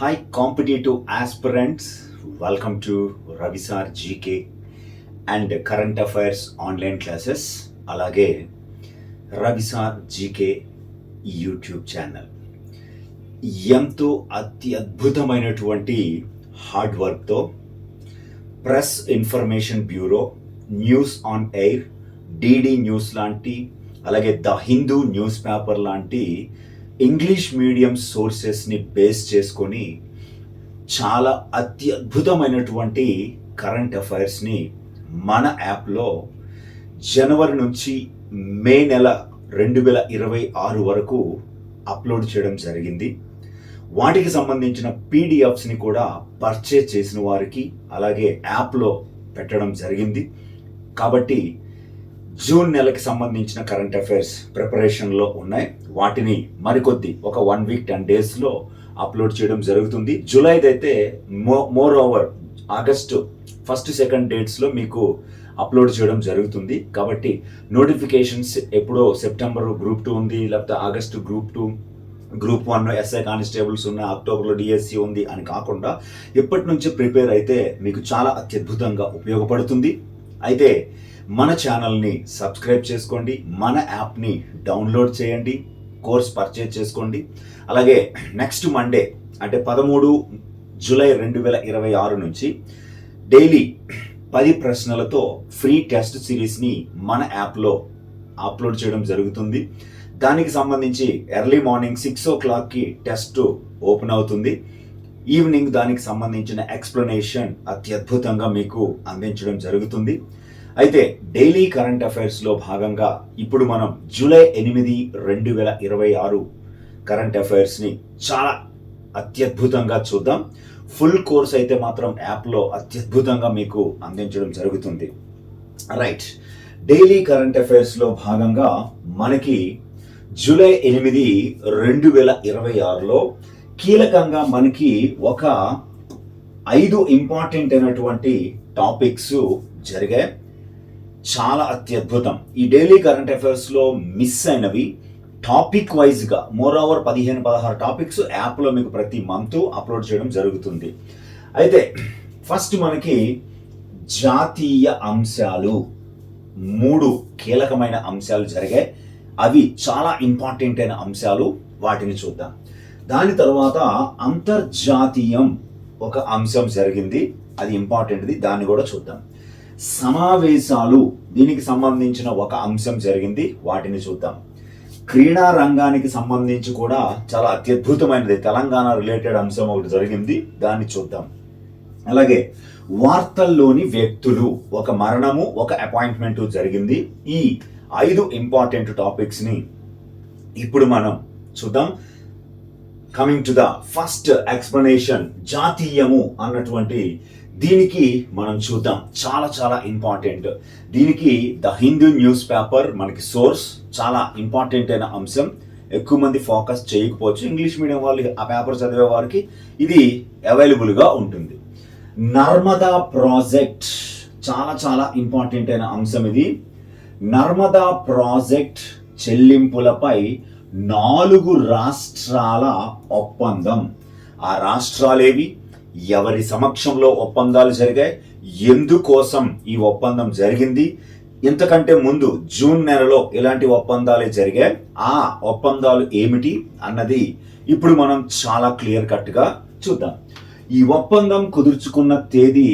Hi, competitive aspirants. Welcome to Ravisar GK and Current Affairs online classes. అలాగే రవిసార్ GK YouTube channel ఎంతో అద్భుతమైనటువంటి hard వర్క్తో press information bureau, news on air, DD news లాంటి, అలాగే the Hindu news paper లాంటి English medium సోర్సెస్ని base చేసుకొని చాలా అద్భుతమైనటువంటి కరెంట్ అఫైర్స్ని మన యాప్లో జనవరి నుంచి మే నెల 2026 వరకు అప్లోడ్ చేయడం జరిగింది. వాటికి సంబంధించిన పీడిఎఫ్స్ని కూడా పర్చేజ్ చేసిన వారికి అలాగే యాప్లో పెట్టడం జరిగింది. కాబట్టి జూన్ నెలకి సంబంధించిన కరెంట్ అఫైర్స్ ప్రిపరేషన్లో ఉన్నాయి. వాటిని మరికొద్ది ఒక 1 వీక్ 10 డేస్లో అప్లోడ్ చేయడం జరుగుతుంది. జూలైదైతే moreover August 1st 2nd డేట్స్లో మీకు అప్లోడ్ చేయడం జరుగుతుంది. కాబట్టి నోటిఫికేషన్స్ ఎప్పుడో సెప్టెంబర్ గ్రూప్ 2 ఉంది, లేకపోతే August group 2, group 1 SI constables ఉన్నాయి, అక్టోబర్లో డిఎస్సి ఉంది అని కాకుండా ఇప్పటి నుంచి ప్రిపేర్ అయితే మీకు చాలా అత్యద్భుతంగా ఉపయోగపడుతుంది. అయితే మన ఛానల్ని సబ్స్క్రైబ్ చేసుకోండి, మన యాప్ని డౌన్లోడ్ చేయండి, కోర్స్ పర్చేజ్ చేసుకోండి. అలాగే నెక్స్ట్ మండే అంటే 13 జూలై 2026 నుంచి డైలీ 10 ప్రశ్నలతో ఫ్రీ టెస్ట్ సిరీస్ని మన యాప్లో అప్లోడ్ చేయడం జరుగుతుంది. దానికి సంబంధించి ఎర్లీ మార్నింగ్ 6 o'clockకి టెస్ట్ ఓపెన్ అవుతుంది. ఈవినింగ్ దానికి సంబంధించిన ఎక్స్ప్లెనేషన్ అత్యద్భుతంగా మీకు అందించడం జరుగుతుంది. అయితే డైలీ కరెంట్ అఫైర్స్లో భాగంగా ఇప్పుడు మనం జూలై 8, 2026 కరెంట్ అఫైర్స్ని చాలా అత్యద్భుతంగా చూద్దాం. ఫుల్ కోర్స్ అయితే మాత్రం యాప్లో అత్యద్భుతంగా మీకు అందించడం జరుగుతుంది. రైట్, డైలీ కరెంట్ అఫైర్స్లో భాగంగా మనకి జూలై 8, 2026లో కీలకంగా మనకి ఒక 5 ఇంపార్టెంట్ అయినటువంటి టాపిక్స్ జరిగాయి. చాలా అత్యద్భుతం. ఈ డైలీ కరెంట్ అఫైర్స్లో మిస్ అయినవి టాపిక్ వైజ్గా మోర్ ఓవర్ 15-16 టాపిక్స్ యాప్లో మీకు ప్రతి మంత్ అప్లోడ్ చేయడం జరుగుతుంది. అయితే ఫస్ట్ మనకి జాతీయ అంశాలు 3 కీలకమైన అంశాలు జరిగాయి. అవి చాలా ఇంపార్టెంట్ అయిన అంశాలు, వాటిని చూద్దాం. దాని తర్వాత అంతర్జాతీయం ఒక అంశం జరిగింది, అది ఇంపార్టెంట్ది, దాన్ని కూడా చూద్దాం. సమావేశాలు, దీనికి సంబంధించిన ఒక అంశం జరిగింది, వాటిని చూద్దాం. క్రీడా రంగానికి సంబంధించి కూడా చాలా అత్యద్భుతమైనది, తెలంగాణ రిలేటెడ్ అంశం ఒకటి జరిగింది, దాన్ని చూద్దాం. అలాగే వార్తల్లోని వ్యక్తులు, ఒక మరణము, ఒక అపాయింట్మెంట్ జరిగింది. ఈ 5 ఇంపార్టెంట్ టాపిక్స్ని ఇప్పుడు మనం చూద్దాం. Coming to the first explanation, జాతీయము అన్నటువంటి దీనికి మనం చూద్దాం. చాలా చాలా ఇంపార్టెంట్. దీనికి ద హిందూ న్యూస్ పేపర్ మనకి సోర్స్, చాలా ఇంపార్టెంట్ అయిన అంశం. ఎక్కువ మంది ఫోకస్ చేయకపోవచ్చు, ఇంగ్లీష్ మీడియం వాళ్ళు ఆ పేపర్ చదివే వారికి ఇది అవైలబుల్గా ఉంటుంది. నర్మదా ప్రాజెక్ట్ చాలా చాలా ఇంపార్టెంట్ అయిన అంశం ఇది. నర్మదా ప్రాజెక్ట్ చెల్లింపులపై 4 రాష్ట్రాల ఒప్పందం. ఆ రాష్ట్రాలేవి, ఎవరి సమక్షంలో ఒప్పందాలు జరిగాయి, ఎందుకోసం ఈ ఒప్పందం జరిగింది, ఇంతకంటే ముందు జూన్ నెలలో ఇలాంటి ఒప్పందాలే జరిగాయి, ఆ ఒప్పందాలు ఏమిటి అన్నది ఇప్పుడు మనం చాలా క్లియర్ కట్గా చూద్దాం. ఈ ఒప్పందం కుదుర్చుకున్న తేదీ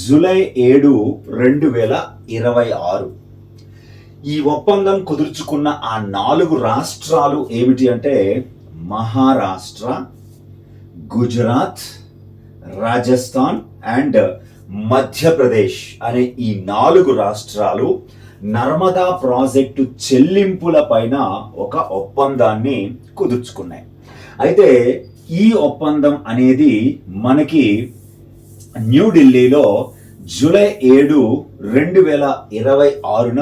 జూలై 7, 2026. ఈ ఒప్పందం కుదుర్చుకున్న ఆ 4 రాష్ట్రాలు ఏమిటి అంటే మహారాష్ట్ర, గుజరాత్, రాజస్థాన్ అండ్ మధ్యప్రదేశ్ అనే ఈ 4 రాష్ట్రాలు నర్మదా ప్రాజెక్టు చెల్లింపుల పైన ఒక ఒప్పందాన్ని కుదుర్చుకున్నాయి. అయితే ఈ ఒప్పందం అనేది మనకి న్యూఢిల్లీలో జూలై 7, 2026న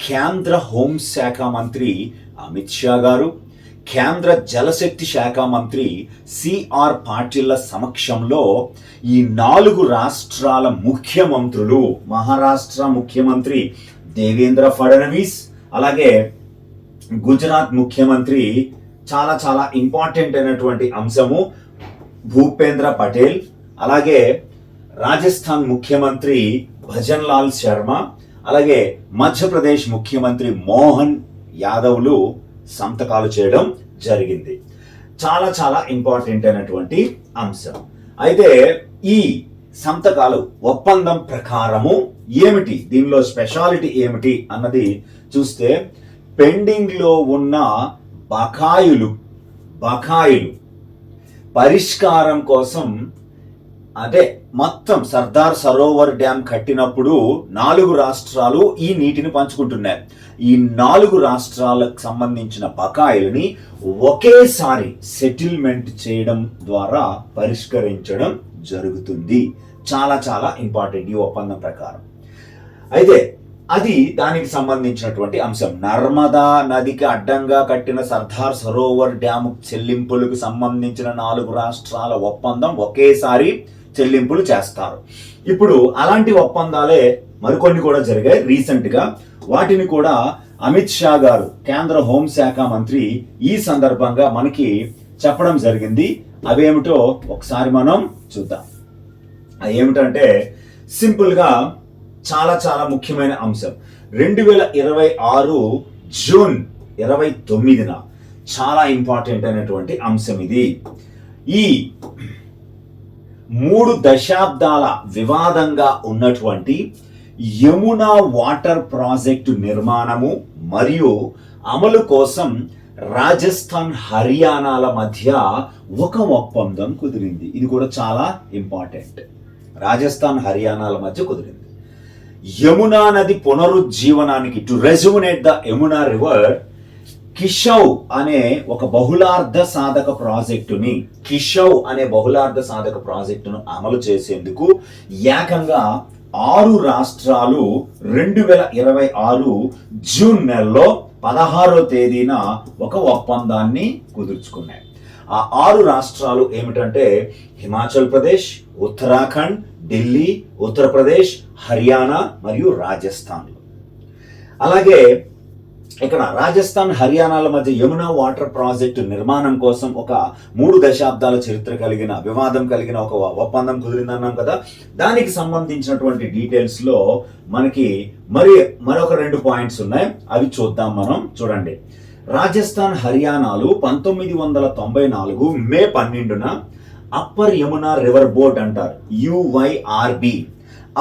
కేంద్ర హోంశాఖ మంత్రి అమిత్ షా గారు, కేంద్ర జలశక్తి శాఖ మంత్రి సిఆర్ పాటిళ్ల సమక్షంలో ఈ 4 రాష్ట్రాల ముఖ్యమంత్రులు, మహారాష్ట్ర ముఖ్యమంత్రి దేవేంద్ర ఫడ్నవీస్, అలాగే గుజరాత్ ముఖ్యమంత్రి చాలా చాలా ఇంపార్టెంట్ అయినటువంటి అంశము భూపేంద్ర పటేల్, అలాగే రాజస్థాన్ ముఖ్యమంత్రి భజన్ లాల్ శర్మ, అలాగే మధ్యప్రదేశ్ ముఖ్యమంత్రి మోహన్ యాదవ్లు సంతకాలు చేయడం జరిగింది. చాలా చాలా ఇంపార్టెంట్ అయినటువంటి అంశం. అయితే ఈ సంతకాలు ఒప్పందం ప్రకారము ఏమిటి, దీనిలో స్పెషాలిటీ ఏమిటి అన్నది చూస్తే, పెండింగ్ లో ఉన్న బకాయిలు పరిష్కారం కోసం, అదే మొత్తం సర్దార్ సరోవర్ డ్యామ్ కట్టినప్పుడు 4 రాష్ట్రాలు ఈ నీటిని పంచుకుంటున్నాయి. ఈ 4 రాష్ట్రాలకు సంబంధించిన బకాయిలని ఒకేసారి సెటిల్మెంట్ చేయడం ద్వారా పరిష్కరించడం జరుగుతుంది. చాలా చాలా ఇంపార్టెంట్ ఈ ఒప్పందం ప్రకారం. అయితే అది దానికి సంబంధించినటువంటి అంశం. నర్మదా నదికి అడ్డంగా కట్టిన సర్దార్ సరోవర్ డ్యాము చెల్లింపులకు సంబంధించిన 4 రాష్ట్రాల ఒప్పందం ఒకేసారి చెల్లింపులు చేస్తారు. ఇప్పుడు అలాంటి ఒప్పందాలే మరికొన్ని కూడా జరిగాయి రీసెంట్ గా. వాటిని కూడా అమిత్ షా గారు, కేంద్ర హోంశాఖ మంత్రి, ఈ సందర్భంగా మనకి చెప్పడం జరిగింది. అవేమిటో ఒకసారి మనం చూద్దాం. ఏమిటంటే సింపుల్ గా చాలా చాలా ముఖ్యమైన అంశం. 2026 జూన్ 29న చాలా ఇంపార్టెంట్ అయినటువంటి అంశం ఇది. ఈ 3 దశాబ్దాల వివాదంగా ఉన్నటువంటి యమునా వాటర్ ప్రాజెక్టు నిర్మాణము మరియు అమలు కోసం రాజస్థాన్ హర్యానాల మధ్య ఒక ఒప్పందం కుదిరింది. ఇది కూడా చాలా ఇంపార్టెంట్. రాజస్థాన్ హర్యానాల మధ్య కుదిరింది. యమునా నది పునరుజ్జీవనానికి, టు రెజ్యునేట్ ద యమునా రివర్, కిషౌ అనే ఒక బహుళార్థ సాధక ప్రాజెక్టును అమలు చేసేందుకు ఏకంగా 6 రాష్ట్రాలు 2026 జూన్ నెలలో 16వ తేదీన ఒక ఒప్పందాన్ని కుదుర్చుకున్నాయి. ఆ 6 రాష్ట్రాలు ఏమిటంటే హిమాచల్ ప్రదేశ్, ఉత్తరాఖండ్, ఢిల్లీ, ఉత్తరప్రదేశ్, హర్యానా మరియు రాజస్థాన్. అలాగే ఇక్కడ రాజస్థాన్ హర్యానాల మధ్య యమునా వాటర్ ప్రాజెక్టు నిర్మాణం కోసం ఒక 3 దశాబ్దాల చరిత్ర కలిగిన, వివాదం కలిగిన ఒక ఒప్పందం కుదిరిందన్నాం కదా. దానికి సంబంధించినటువంటి డీటెయిల్స్ లో మనకి మరొక 2 పాయింట్స్ ఉన్నాయి. అవి చూద్దాం మనం. చూడండి, రాజస్థాన్ హర్యానాలు 1994 మే 12న అప్పర్ యమునా రివర్ బోర్డ్ అంటారు, UYRB,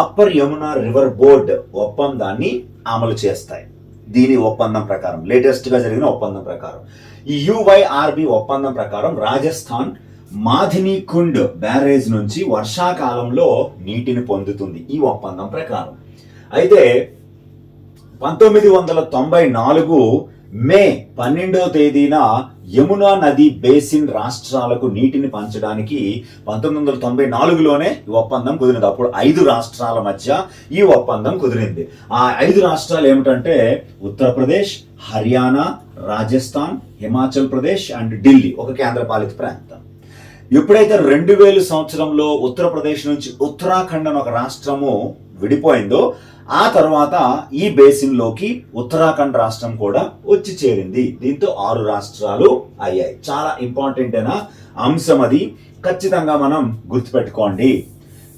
upper Yamuna river board ఒప్పందాన్ని అమలు చేస్తాయి. దీని ఒప్పందం ప్రకారం, లేటెస్ట్ గా జరిగిన ఒప్పందం ప్రకారం, ఈ UYRB ఒప్పందం ప్రకారం రాజస్థాన్ మాధిని కుండ్ బ్యారేజ్ నుంచి వర్షాకాలంలో నీటిని పొందుతుంది ఈ ఒప్పందం ప్రకారం. అయితే 1994 మే 12వ తేదీన యమునా నది బేసిన్ రాష్ట్రాలకు నీటిని పంచడానికి 1994లోనే ఈ ఒప్పందం కుదిరింది. అప్పుడు 5 రాష్ట్రాల మధ్య ఈ ఒప్పందం కుదిరింది. ఆ 5 రాష్ట్రాలు ఏమిటంటే ఉత్తరప్రదేశ్, హర్యానా, రాజస్థాన్, హిమాచల్ ప్రదేశ్ అండ్ ఢిల్లీ, ఒక కేంద్రపాలిత ప్రాంతం. ఎప్పుడైతే 2000 సంవత్సరంలో ఉత్తరప్రదేశ్ నుంచి ఉత్తరాఖండ్ అని ఒక రాష్ట్రము విడిపోయిందో, ఆ తర్వాత ఈ బేసిన్ లోకి ఉత్తరాఖండ్ రాష్ట్రం కూడా వచ్చి చేరింది. దీంతో 6 రాష్ట్రాలు అయ్యాయి. చాలా ఇంపార్టెంట్ అయిన అంశం అది, ఖచ్చితంగా మనం గుర్తుపెట్టుకోండి.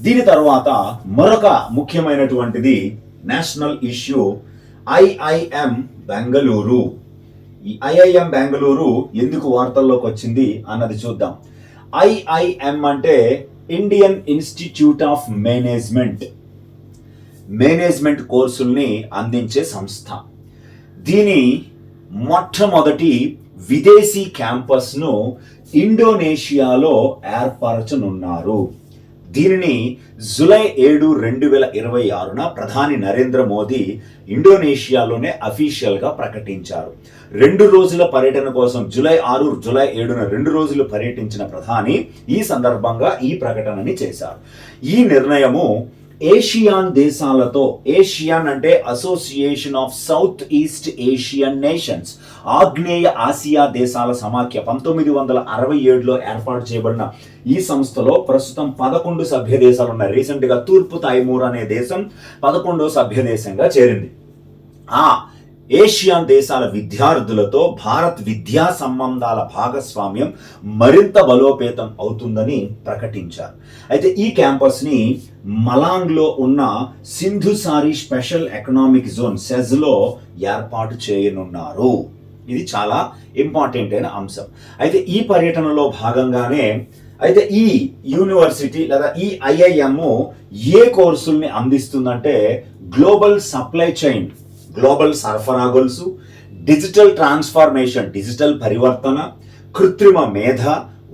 దీని తర్వాత మరొక ముఖ్యమైనటువంటిది నేషనల్ ఇష్యూ, IIM బెంగళూరు. ఈ IIM బెంగళూరు ఎందుకు వార్తల్లోకి వచ్చింది అన్నది చూద్దాం. IIM అంటే ఇండియన్ ఇన్స్టిట్యూట్ ఆఫ్ మేనేజ్మెంట్ కోర్సుల్ని అందించే సంస్థ. దీని మొట్టమొదటి విదేశీ క్యాంపస్ను ఇండోనేషియాలో ఏర్పరచనున్నారు. దీనిని జూలై 7, 2026న ప్రధాని నరేంద్ర మోదీ ఇండోనేషియాలోనే అఫీషియల్ గా ప్రకటించారు. 2 రోజుల పర్యటన కోసం జూలై 6, జూలై 7న 2 రోజులు పర్యటించిన ప్రధాని ఈ సందర్భంగా ఈ ప్రకటనని చేశారు. ఈ నిర్ణయము ఏషియాన్ దేశాలతో, ఏషియన్ అంటే association of south east Asian nations, ఆగ్నేయ ఆసియా దేశాల సమాఖ్య, 1967లో ఏర్పాటు చేయబడిన ఈ సంస్థలో ప్రస్తుతం 11 సభ్య దేశాలు ఉన్నాయి. రీసెంట్ గా తూర్పు తైమూర్ అనే దేశం 11వ సభ్య దేశంగా చేరింది. ఆ ఏషియన్ దేశాల విద్యార్థులతో భారత్ విద్యా సంబంధాల భాగస్వామ్యం మరింత బలోపేతం అవుతుందని ప్రకటించారు. అయితే ఈ క్యాంపస్ని మలాంగ్లో ఉన్న సింధుసారి స్పెషల్ ఎకనామిక్ జోన్ సెజ్లో ఏర్పాటు చేయనున్నారు. ఇది చాలా ఇంపార్టెంట్ అయిన అంశం. అయితే ఈ పర్యటనలో భాగంగానే అయితే ఈ యూనివర్సిటీ లేదా ఈ ఐఐఎం ఏ కోర్సుల్ని అందిస్తుందంటే గ్లోబల్ సప్లై చైన్, గ్లోబల్ సరఫరా గొలుసు, డిజిటల్ ట్రాన్స్ఫార్మేషన్, డిజిటల్ పరివర్తన, కృత్రిమ మేధ,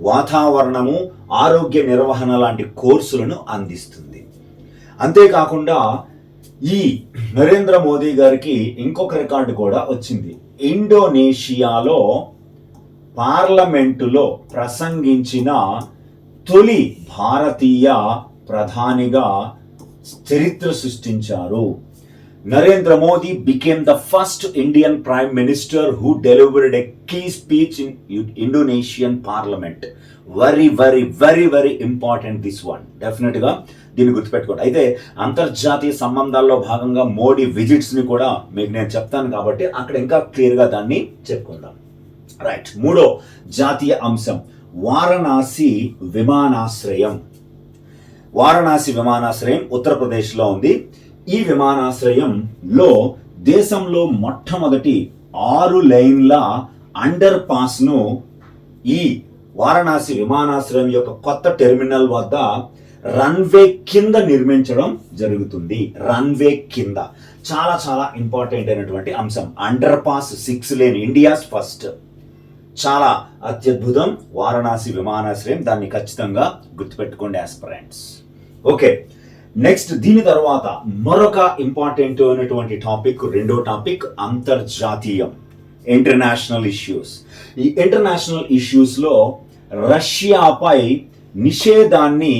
వాతావరణము, ఆరోగ్య నిర్వహణ లాంటి కోర్సులను అందిస్తుంది. అంతేకాకుండా ఈ నరేంద్ర మోదీ గారికి ఇంకొక రికార్డు కూడా వచ్చింది. ఇండోనేషియాలో పార్లమెంటులో ప్రసంగించిన తొలి భారతీయ ప్రధానిగా చరిత్ర సృష్టించారు. Narendra Modi became the first Indian Prime Minister who delivered a key speech in Indonesian Parliament. Very, very, very, very important this one. Definitely గా దీన్ని గుర్తుపెట్టుకోండి. అయితే అంతర్జాతీయ సంబంధాల్లో భాగంగా మోడీ విజిట్స్ ని కూడా మీకు నేను చెప్తాను కాబట్టి అక్కడ ఇంకా క్లియర్ గా దాన్ని చెప్పుకుందాం. రైట్, మూడో జాతీయ అంశం వారణాసి విమానాశ్రయం. వారణాసి విమానాశ్రయం ఉత్తరప్రదేశ్లో ఉంది. ఈ విమానాశ్రయంలో దేశంలో మొట్టమొదటి 6 లైన్ల అండర్ పాస్ ను ఈ వారణాసి విమానాశ్రయం యొక్క కొత్త టెర్మినల్ వద్ద రన్వే కింద నిర్మించడం జరుగుతుంది. రన్వే కింద చాలా చాలా ఇంపార్టెంట్ అయినటువంటి అంశం. Under pass 6 lane, India's first. చాలా అత్యద్భుతం వారణాసి విమానాశ్రయం. దాన్ని ఖచ్చితంగా గుర్తుపెట్టుకోండి ఆస్పిరెంట్స్. ఓకే, నెక్స్ట్ దీని తర్వాత మరొక ఇంపార్టెంట్ అయినటువంటి టాపిక్, రెండో టాపిక్ అంతర్జాతీయం, ఇంటర్నేషనల్ ఇష్యూస్. ఈ ఇంటర్నేషనల్ ఇష్యూస్ లో రష్యాపై నిషేధాన్ని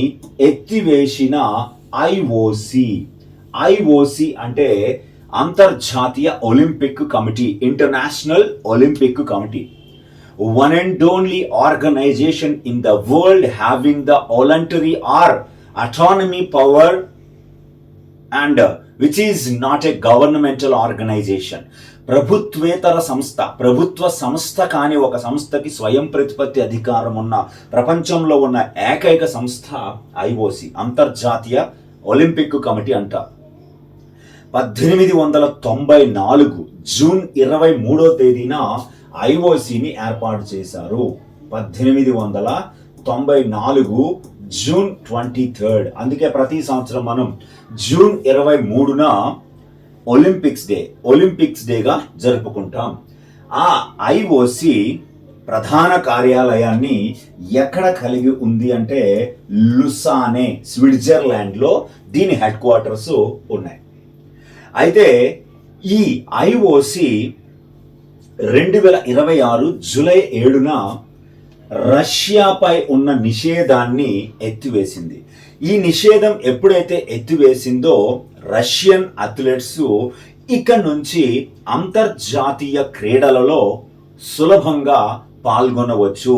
ఎత్తివేసిన ఐఓసి అంటే అంతర్జాతీయ Olympic committee, international Olympic committee, one and only organization in the world having the voluntary or autonomy power and which is not a governmental organization. ప్రభుత్వేతర సంస్థ, ప్రభుత్వ సంస్థ కాని ఒక సంస్థకి స్వయం ప్రతిపత్తి అధికారం ఉన్న ప్రపంచంలో ఉన్న ఏకైక సంస్థ ఐఓసి, అంతర్జాతీయ ఒలింపిక్ కమిటీ అంట. 1894 జూన్ 23వ తేదీన ఐఓసిని ఏర్పాటు చేశారు. 1894 జూన్ 23rd. అందుకే ప్రతి సంవత్సరం మనం జూన్ 23న ఒలింపిక్స్ డేగా జరుపుకుంటాం. ఆ ఐఓసి ప్రధాన కార్యాలయాన్ని ఎక్కడ కలిగి ఉంది అంటే లుసానే, స్విట్జర్లాండ్ లో దీని హెడ్ క్వార్టర్స్ ఉన్నాయి. అయితే ఈ ఐఓసి 2026 జూలై 7న రష్యాపై ఉన్న నిషేధాన్ని ఎత్తివేసింది. ఈ నిషేధం ఎప్పుడైతే ఎత్తివేసిందో రష్యన్ అథ్లెట్స్ ఇక నుంచి అంతర్జాతీయ క్రీడలలో సులభంగా పాల్గొనవచ్చు.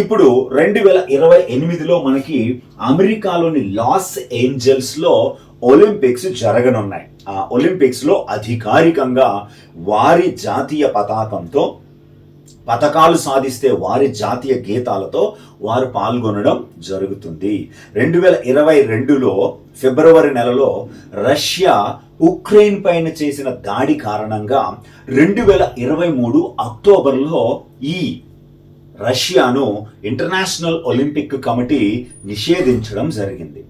ఇప్పుడు 2028లో మనకి అమెరికాలోని లాస్ ఏంజల్స్ లో ఒలింపిక్స్ జరగనున్నాయి. ఆ ఒలింపిక్స్ లో అధికారికంగా వారి జాతీయ పతాకంతో, పతకాలు సాధిస్తే వారి జాతీయ గీతాలతో వారు పాల్గొనడం జరుగుతుంది. 2022లో ఫిబ్రవరి నెలలో రష్యా ఉక్రెయిన్ పైన చేసిన దాడి కారణంగా 2023 అక్టోబర్లో ఈ రష్యాను ఇంటర్నేషనల్ ఒలింపిక్ కమిటీ నిషేధించడం జరిగింది.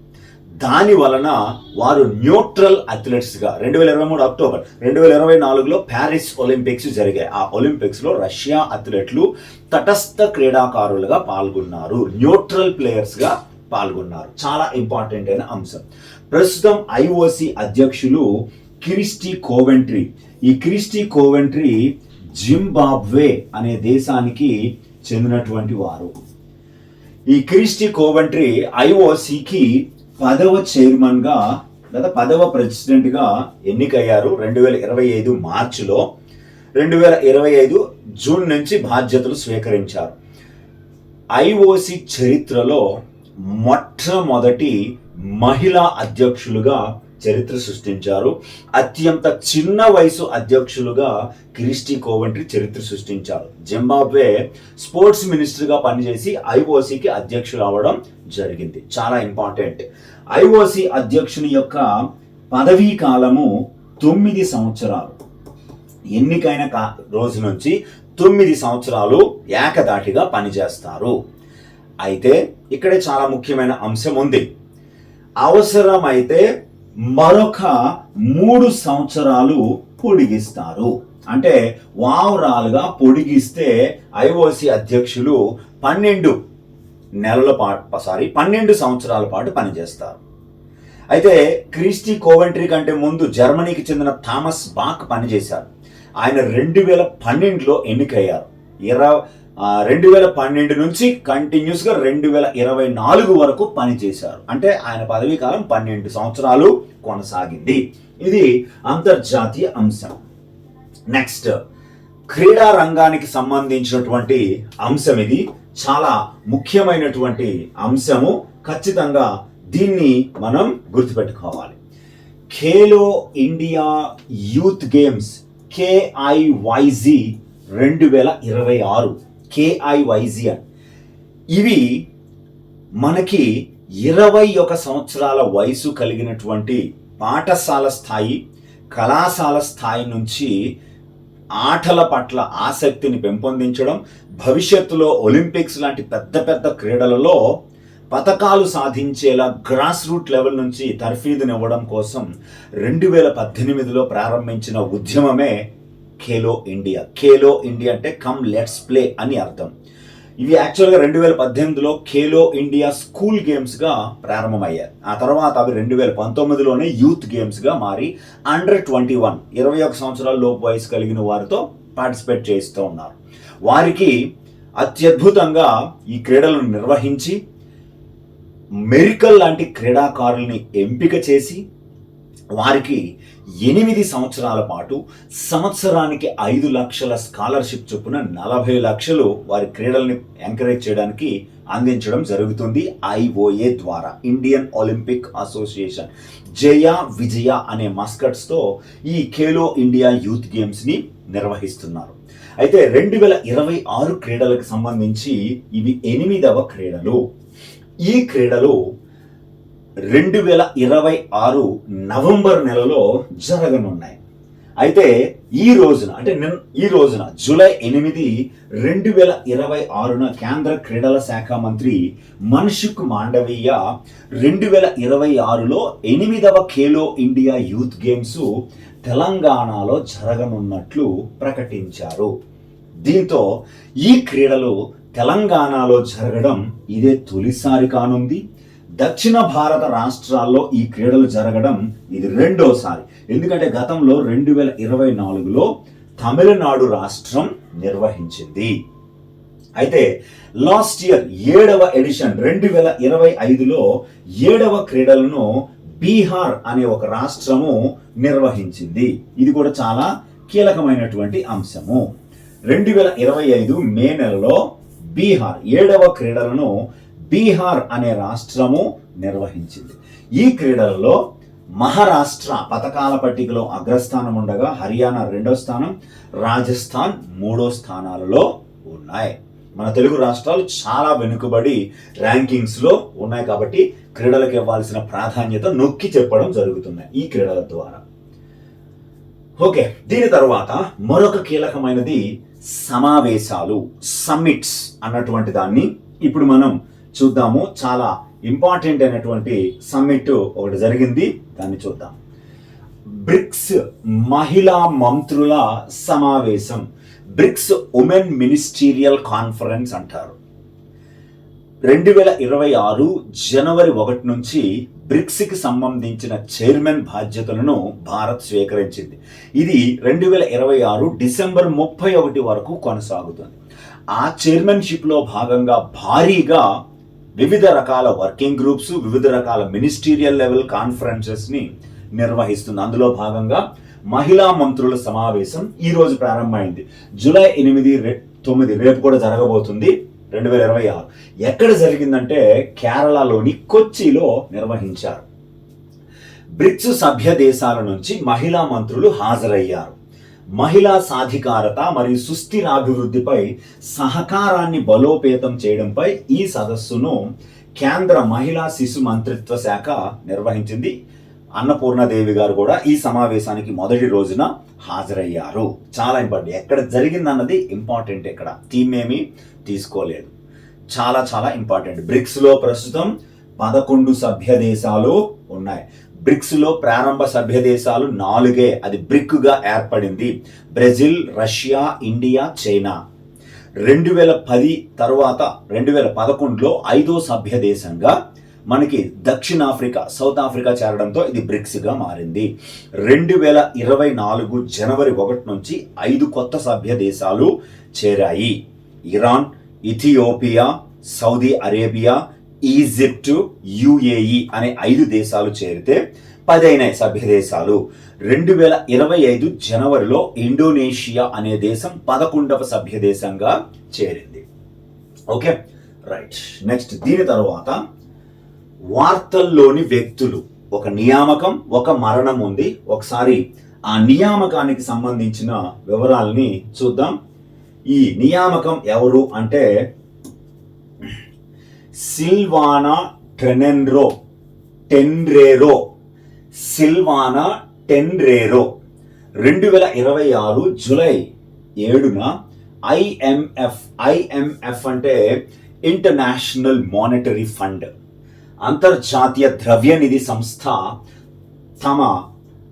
దాని వలన వారు న్యూట్రల్ అథ్లెట్స్ గా 2023 అక్టోబర్ 2024లో ప్యారిస్ ఒలింపిక్స్ జరిగాయి. ఆ ఒలింపిక్స్ లో రష్యా అథ్లెట్లు తటస్థ క్రీడాకారులుగా పాల్గొన్నారు, న్యూట్రల్ ప్లేయర్స్ గా పాల్గొన్నారు. చాలా ఇంపార్టెంట్ అయిన అంశం. ప్రస్తుతం ఐఓసి అధ్యక్షులు క్రిస్టీ కోవెంట్రీ. ఈ క్రిస్టీ కోవెంట్రీ జింబాబ్వే అనే దేశానికి చెందినటువంటి వారు. ఈ క్రిస్టీ కోవెంట్రీ ఐఓసికి 10వ చైర్మన్ గా లేదా 10వ ప్రెసిడెంట్ గా ఎన్నికయ్యారు 2025 మార్చిలో. 2025 జూన్ నుంచి బాధ్యతలు స్వీకరించారు. ఐఓసి చరిత్రలో మొట్టమొదటి మహిళా అధ్యక్షులుగా చరిత్ర సృష్టించారు. అత్యంత చిన్న వయసు అధ్యక్షులుగా క్రిస్టీ కోవెంట్రీ చరిత్ర సృష్టించారు. జింబాబ్వే స్పోర్ట్స్ మినిస్టర్గా పనిచేసి ఐఓసీకి అధ్యక్షులు అవడం జరిగింది. చాలా ఇంపార్టెంట్. ఐఓసీ అధ్యక్షుని యొక్క పదవీ కాలము 9 సంవత్సరాలు. ఎన్నికైన రోజు నుంచి 9 సంవత్సరాలు ఏకదాటిగా పనిచేస్తారు. అయితే ఇక్కడే చాలా ముఖ్యమైన అంశం ఉంది. అవసరమైతే మరొక 3 సంవత్సరాలు పొడిగిస్తారు. అంటే ఓవరాల్గా పొడిగిస్తే ఐఓసీ అధ్యక్షులు 12 సంవత్సరాల పాటు పనిచేస్తారు. అయితే క్రిస్టీ కోవెంట్రీ కంటే ముందు జర్మనీకి చెందిన థామస్ బాక్ పనిచేశారు. ఆయన 2012లో ఎన్నికయ్యారు. 2012 నుంచి కంటిన్యూస్గా 2024 వరకు పనిచేశారు. అంటే ఆయన పదవీ కాలం 12 సంవత్సరాలు కొనసాగింది. ఇది అంతర్జాతీయ అంశం. నెక్స్ట్, క్రీడా రంగానికి సంబంధించినటువంటి అంశం. ఇది చాలా ముఖ్యమైనటువంటి అంశము. ఖచ్చితంగా దీన్ని మనం గుర్తుపెట్టుకోవాలి. Khelo India youth games KIYZ 2026 KIYZ ఇవి మనకి 21 సంవత్సరాల వయసు కలిగినటువంటి పాఠశాల స్థాయి, కళాశాల స్థాయి నుంచి ఆటల పట్ల ఆసక్తిని పెంపొందించడం, భవిష్యత్తులో ఒలింపిక్స్ లాంటి పెద్ద పెద్ద క్రీడలలో పతకాలు సాధించేలా గ్రాస్ రూట్ లెవెల్ నుంచి తర్ఫీదునివ్వడం కోసం 2018లో ప్రారంభించిన ఉద్యమమే ఖేలో ఇండియా. ఖేలో ఇండియా అంటే కమ్ లెట్స్ ప్లే అని అర్థం. ఇవి యాక్చువల్గా 2018లో ఖేలో ఇండియా స్కూల్ గేమ్స్గా ప్రారంభమయ్యాయి. ఆ తర్వాత అవి 2019లోనే యూత్ గేమ్స్గా మారి అండర్ 21 సంవత్సరాల లోపు వయసు కలిగిన వారితో పార్టిసిపేట్ చేస్తూ ఉన్నారు. వారికి అత్యద్భుతంగా ఈ క్రీడలను నిర్వహించి మెరికల్ లాంటి క్రీడాకారుల్ని ఎంపిక చేసి వారికి 8 సంవత్సరాల పాటు సంవత్సరానికి 5 లక్షల స్కాలర్షిప్ చొప్పున 40 లక్షలు వారి క్రీడల్ని ఎంకరేజ్ చేయడానికి అందించడం జరుగుతుంది. IOA ద్వారా, ఇండియన్ ఒలింపిక్ అసోసియేషన్. జయ విజయ అనే మస్కట్స్తో ఈ ఖేలో ఇండియా యూత్ గేమ్స్ని నిర్వహిస్తున్నారు. అయితే 2026 క్రీడలకు సంబంధించి ఇవి 8వ క్రీడలు. ఈ క్రీడలు 2026 నవంబర్ నెలలో జరగనున్నాయి. అయితే ఈ రోజున జూలై 8, 2026 కేంద్ర క్రీడల శాఖ మంత్రి మన్సుఖ్ మాండవీయ 2026లో 8వ ఖేలో ఇండియా యూత్ గేమ్స్ తెలంగాణలో జరగనున్నట్లు ప్రకటించారు. దీంతో ఈ క్రీడలు తెలంగాణలో జరగడం ఇదే తొలిసారి కానుంది. దక్షిణ భారత రాష్ట్రాల్లో ఈ క్రీడలు జరగడం ఇది రెండోసారి. ఎందుకంటే గతంలో 2024లో తమిళనాడు రాష్ట్రం నిర్వహించింది. అయితే లాస్ట్ ఇయర్ 7వ ఎడిషన్ 2025లో 7వ క్రీడలను బీహార్ అనే ఒక రాష్ట్రము నిర్వహించింది. ఇది కూడా చాలా కీలకమైనటువంటి అంశము. 2025 మే నెలలో బీహార్ 7వ క్రీడలను బీహార్ అనే రాష్ట్రము నిర్వహించింది. ఈ క్రీడలలో మహారాష్ట్ర పతకాల పట్టికలో అగ్రస్థానం ఉండగా హర్యానా 2వ స్థానం, రాజస్థాన్ 3వ స్థానాలలో ఉన్నాయి. మన తెలుగు రాష్ట్రాలు చాలా వెనుకబడి ర్యాంకింగ్స్లో ఉన్నాయి కాబట్టి క్రీడలకు ఇవ్వాల్సిన ప్రాధాన్యత నొక్కి చెప్పడం జరుగుతున్నాయి ఈ క్రీడల ద్వారా. ఓకే, దీని తర్వాత మరొక కీలకమైనది సమావేశాలు, సమ్మిట్స్ అన్నటువంటి దాన్ని ఇప్పుడు మనం చూద్దాము. చాలా ఇంపార్టెంట్ అయినటువంటి సమ్మిట్ ఒకటి జరిగింది, దాన్ని చూద్దాం. బ్రిక్స్ మహిళా మంత్రుల సమావేశం, బ్రిక్స్ ఉమెన్ మినిస్టీరియల్ కాన్ఫరెన్స్ అంటారు. 2026 జనవరి 1 నుంచి బ్రిక్స్కి సంబంధించిన చైర్మన్ బాధ్యతలను భారత్ స్వీకరించింది. ఇది 2026 డిసెంబర్ 31 వరకు కొనసాగుతుంది. ఆ చైర్మన్షిప్లో భాగంగా భారీగా వివిధ రకాల వర్కింగ్ గ్రూప్స్, వివిధ రకాల మినిస్టీరియల్ లెవెల్ కాన్ఫరెన్సెస్ని నిర్వహిస్తుంది. అందులో భాగంగా మహిళా మంత్రుల సమావేశం ఈ రోజు ప్రారంభమైంది. జూలై 8, 9 రేపు కూడా జరగబోతుంది 2026. ఎక్కడ జరిగిందంటే కేరళలోని కొచ్చిలో నిర్వహించారు. బ్రిక్స్ సభ్య దేశాల నుంచి మహిళా మంత్రులు హాజరయ్యారు. మహిళా సాధికారత మరియు సుస్థిరాభివృద్ధిపై సహకారాన్ని బలోపేతం చేయడంపై ఈ సదస్సును కేంద్ర మహిళా శిశు మంత్రిత్వ శాఖ నిర్వహించింది. అన్నపూర్ణాదేవి గారు కూడా ఈ సమావేశానికి మొదటి రోజున హాజరయ్యారు. చాలా ఇంపార్టెంట్. ఎక్కడ జరిగిందన్నది ఇంపార్టెంట్. ఇక్కడ థీమ్ ఏమీ తీసుకోలేదు. చాలా చాలా ఇంపార్టెంట్. బ్రిక్స్లో ప్రస్తుతం 11 సభ్య దేశాలు ఉన్నాయి. బ్రిక్స్లో ప్రారంభ సభ్య దేశాలు 4. అది బ్రిక్గా ఏర్పడింది. Brazil, Russia, India, China. 2010 తర్వాత 2011లో 5వ సభ్య దేశంగా మనకి దక్షిణాఫ్రికా, సౌత్ ఆఫ్రికా చేరడంతో ఇది బ్రిక్స్గా మారింది. 2024 జనవరి 1 నుంచి 5 కొత్త సభ్య దేశాలు చేరాయి. Iran, Ethiopia, Saudi Arabia, Egypt, UAE అనే 5 దేశాలు చేరితే 10 అయినాయి సభ్య దేశాలు. 2025 జనవరిలో ఇండోనేషియా అనే దేశం 11వ సభ్య దేశంగా చేరింది. Okay, right. నెక్స్ట్ దీని తర్వాత వార్తల్లోని వ్యక్తులు. ఒక నియామకం, ఒక మరణం ఉంది. ఒకసారి ఆ నియామకానికి సంబంధించిన వివరాలని చూద్దాం. ఈ నియామకం ఎవరు అంటే సిల్వానా టెన్రెరో. సిల్వానా టెన్రెరో 2026 జూలై 7న ఐఎంఎఫ్ అంటే ఇంటర్నేషనల్ మానిటరీ ఫండ్, అంతర్జాతీయ ద్రవ్యనిధి సంస్థ తమ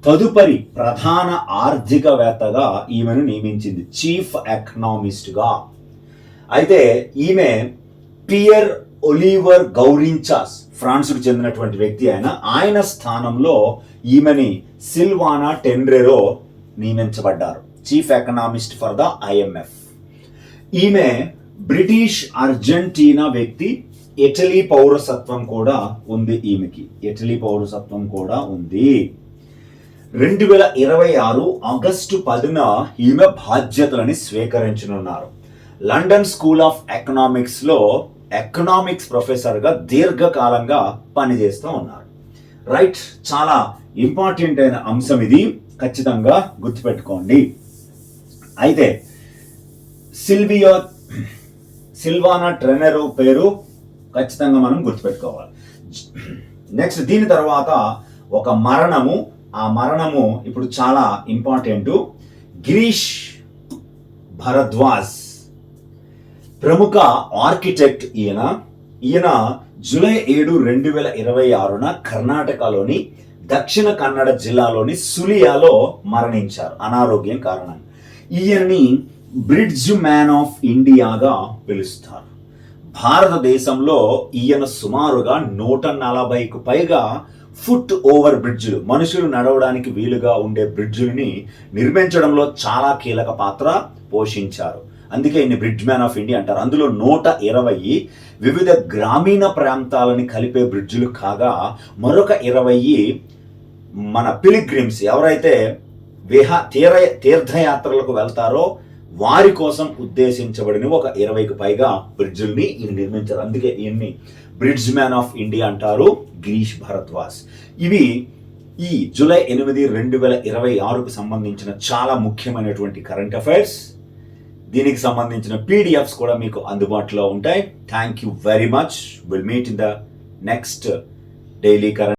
తదుపరి ప్రధాన ఆర్థికవేత్తగా ఈమెను నియమించింది, చీఫ్ ఎకనామిస్ట్గా. అయితే ఈమె పియర్ ఒలివర్ గౌరించాస్, ఫ్రాన్స్కు చెందినటువంటి వ్యక్తి. ఆయన స్థానంలో ఈమెని సిల్వానా టెన్రెరో నియమించబడ్డారు, chief economist for the IMF. ఈమె బ్రిటిష్ అర్జెంటీనా వ్యక్తి. ఇటలీ పౌరసత్వం కూడా ఉంది ఈమెకి. ఇటలీ పౌరసత్వం కూడా ఉంది. 2026 ఆగస్టు 10న ఈమె బాధ్యతలని స్వీకరించనున్నారు. లండన్ స్కూల్ ఆఫ్ ఎకనామిక్స్లో ఎకనామిక్స్ ప్రొఫెసర్గా దీర్ఘకాలంగా పనిచేస్తూ ఉన్నారు. రైట్, చాలా ఇంపార్టెంట్ అయిన అంశం ఇది, ఖచ్చితంగా గుర్తుపెట్టుకోండి. అయితే సిల్వానా టెన్రెరో పేరు ఖచ్చితంగా మనం గుర్తుపెట్టుకోవాలి. నెక్స్ట్ దీని తర్వాత ఒక మరణము. ఆ మరణము ఇప్పుడు చాలా ఇంపార్టెంట్. గిరీష్ భరద్వాజ్, ప్రముఖ ఆర్కిటెక్ట్. ఈయన జూలై 7, 2026న కర్ణాటకలోని దక్షిణ కన్నడ జిల్లాలోని సులియాలో మరణించారు అనారోగ్యం కారణంగా. ఈయన్ని బ్రిడ్జ్ మ్యాన్ ఆఫ్ ఇండియాగా పిలుస్తారు. భారతదేశంలో ఈయన సుమారుగా 140కు పైగా ఫుట్ ఓవర్ బ్రిడ్జ్లు, మనుషులు నడవడానికి వీలుగా ఉండే బ్రిడ్జ్లని నిర్మించడంలో చాలా కీలక పాత్ర పోషించారు. అందుకే ఈయన బ్రిడ్జ్ మ్యాన్ ఆఫ్ ఇండియా అంటారు. అందులో 120 వివిధ గ్రామీణ ప్రాంతాలని కలిపే బ్రిడ్జ్లు కాగా, మరొక 20 మన పిలిగ్రిమ్స్, ఎవరైతే తీర్థయాత్రలకు వెళ్తారో వారి కోసం ఉద్దేశించబడిన ఒక 20కు పైగా బ్రిడ్జుల్ని ఈయన నిర్మించారు. అందుకే ఈయన్ని బ్రిడ్జ్ మ్యాన్ ఆఫ్ ఇండియా అంటారు, గిరీష్ భరద్వాజ్. ఇవి ఈ జూలై 8, 2026కు సంబంధించిన చాలా ముఖ్యమైనటువంటి కరెంట్ అఫైర్స్. దీనికి సంబంధించిన PDFs కూడా మీకు అందుబాటులో ఉంటాయి. Thank you very much. Will meet in the next daily current